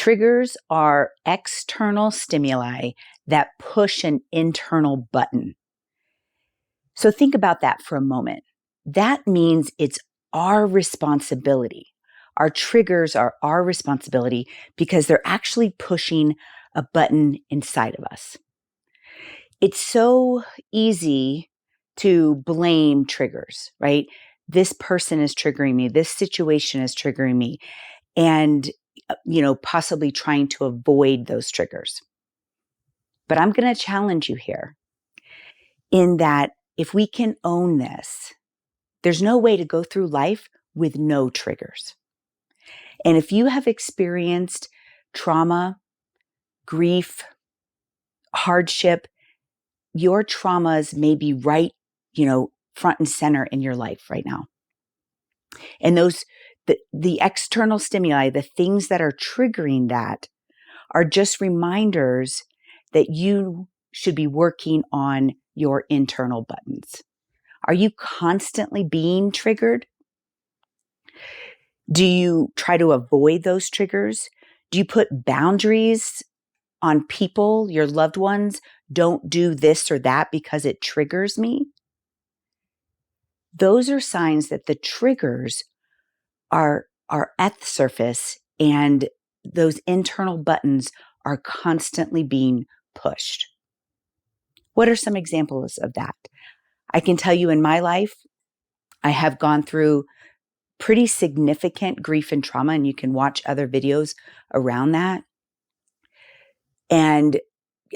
Triggers are external stimuli that push an internal button. So think about that for a moment. That means it's our responsibility. Our triggers are our responsibility because they're actually pushing a button inside of us. It's so easy to blame triggers, right? This person is triggering me. This situation is triggering me. And, possibly trying to avoid those triggers. But I'm going to challenge you here in that if we can own this, there's no way to go through life with no triggers. And if you have experienced trauma, grief, hardship, your traumas may be right, front and center in your life right now. And the external stimuli, the things that are triggering that are just reminders that you should be working on your internal buttons. Are you constantly being triggered? Do you try to avoid those triggers? Do you put boundaries on people, your loved ones? Don't do this or that because it triggers me. Those are signs that the triggers are at the surface and those internal buttons are constantly being pushed. What are some examples of that? I can tell you in my life, I have gone through pretty significant grief and trauma, and you can watch other videos around that. And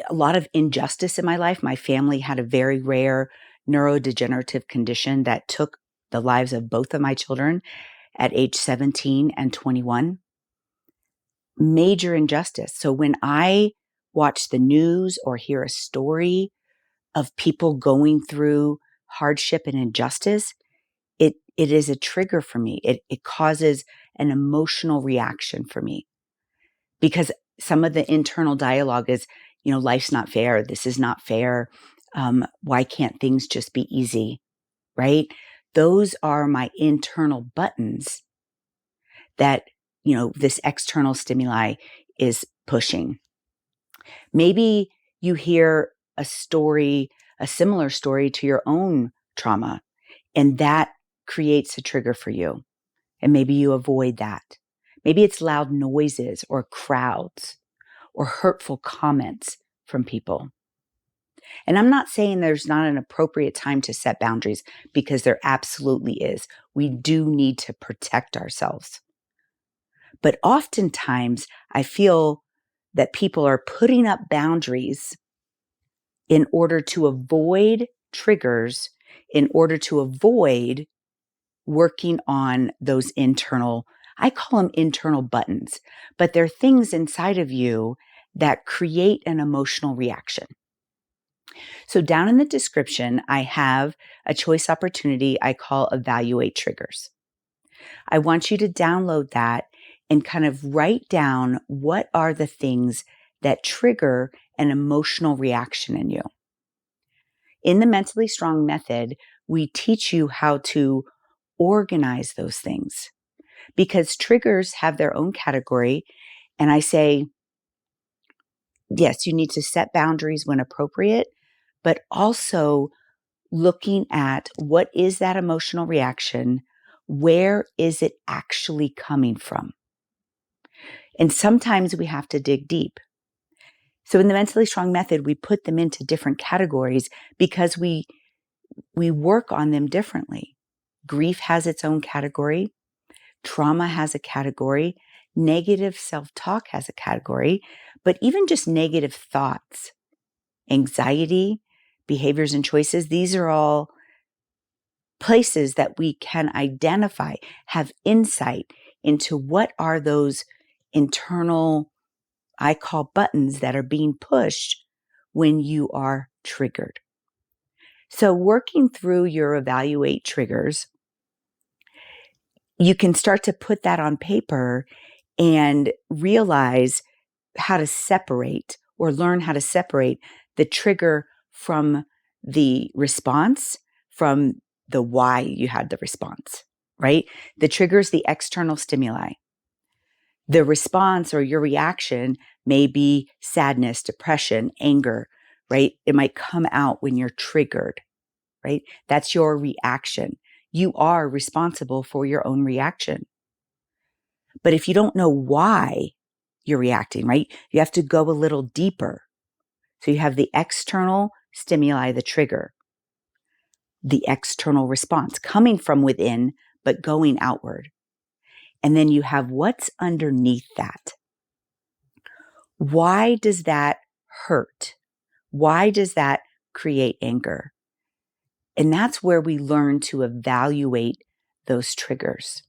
a lot of injustice in my life. My family had a very rare neurodegenerative condition that took the lives of both of my children at age 17 and 21. Major injustice. So when I watch the news or hear a story of people going through hardship and injustice, it is a trigger for me. It causes an emotional reaction for me because some of the internal dialogue is, life's not fair. This is not fair. Why can't things just be easy? Right? Those are my internal buttons that, this external stimuli is pushing. Maybe you hear a similar story to your own trauma, and that creates a trigger for you. And maybe you avoid that. Maybe it's loud noises or crowds or hurtful comments from people. And I'm not saying there's not an appropriate time to set boundaries, because there absolutely is. We do need to protect ourselves. But oftentimes I feel that people are putting up boundaries in order to avoid triggers, in order to avoid working on those I call them internal buttons, but they're things inside of you that create an emotional reaction. So down in the description, I have a choice opportunity I call Evaluate Triggers. I want you to download that and kind of write down what are the things that trigger an emotional reaction in you. In the Mentally Strong method, we teach you how to organize those things because triggers have their own category. And I say, yes, you need to set boundaries when appropriate, but also looking at what is that emotional reaction? Where is it actually coming from? And sometimes we have to dig deep. So in the Mentally Strong method, we put them into different categories because we work on them differently. Grief has its own category. Trauma has a category. Negative self-talk has a category. But even just negative thoughts, anxiety, behaviors and choices, these are all places that we can identify, have insight into what are those internal, I call buttons, that are being pushed when you are triggered. So working through your Evaluate Triggers, you can start to put that on paper and realize how to separate or learn how to separate the trigger from the response, from the why you had the response, right? The trigger is the external stimuli. The response or your reaction may be sadness, depression, anger, right? It might come out when you're triggered, right? That's your reaction. You are responsible for your own reaction. But if you don't know why you're reacting, right, you have to go a little deeper. So you have the external stimuli, the trigger, the external response coming from within, but going outward. And then you have what's underneath that. Why does that hurt? Why does that create anger? And that's where we learn to evaluate those triggers.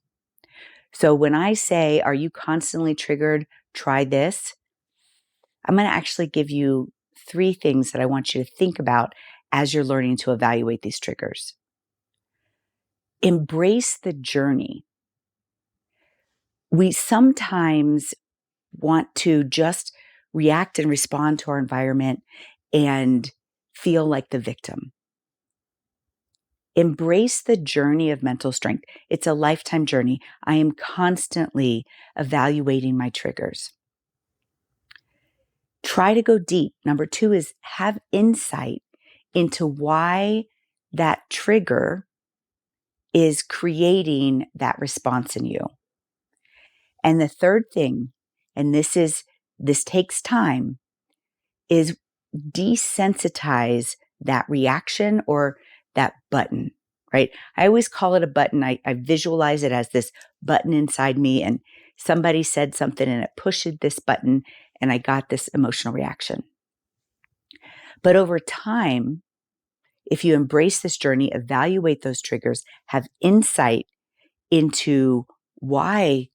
So when I say, are you constantly triggered? Try this. I'm going to actually give you 3 things that I want you to think about as you're learning to evaluate these triggers. Embrace the journey. We sometimes want to just react and respond to our environment and feel like the victim. Embrace the journey of mental strength. It's a lifetime journey. I am constantly evaluating my triggers. Try to go deep. Number 2 is have insight into why that trigger is creating that response in you. And the third thing, and this takes time, is desensitize that reaction or that button, right? I always call it a button. I visualize it as this button inside me, and somebody said something and it pushed this button and I got this emotional reaction. But over time, if you embrace this journey, evaluate those triggers, have insight into why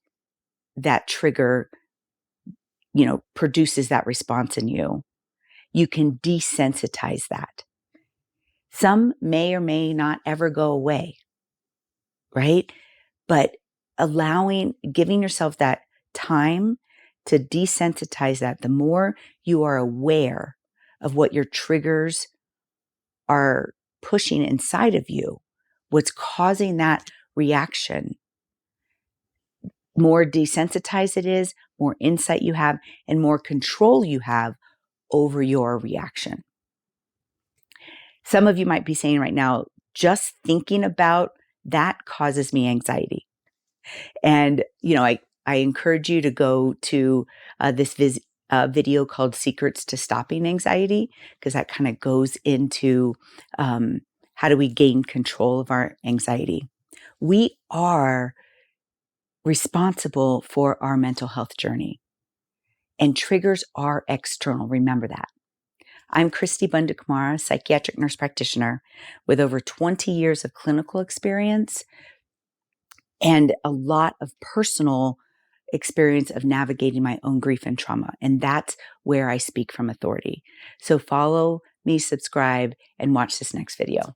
that trigger, produces that response in you, you can desensitize that. Some may or may not ever go away, right? But giving yourself that time to desensitize that, the more you are aware of what your triggers are pushing inside of you, what's causing that reaction, more desensitized it is, more insight you have, and more control you have over your reaction. Some of you might be saying right now, just thinking about that causes me anxiety. And, I encourage you to go to this video called Secrets to Stopping Anxiety, because that kind of goes into how do we gain control of our anxiety. We are responsible for our mental health journey, and triggers are external. Remember that. I'm Christy Bundakumara, psychiatric nurse practitioner with over 20 years of clinical experience and a lot of personal experience of navigating my own grief and trauma. And that's where I speak from authority. So follow me, subscribe, and watch this next video.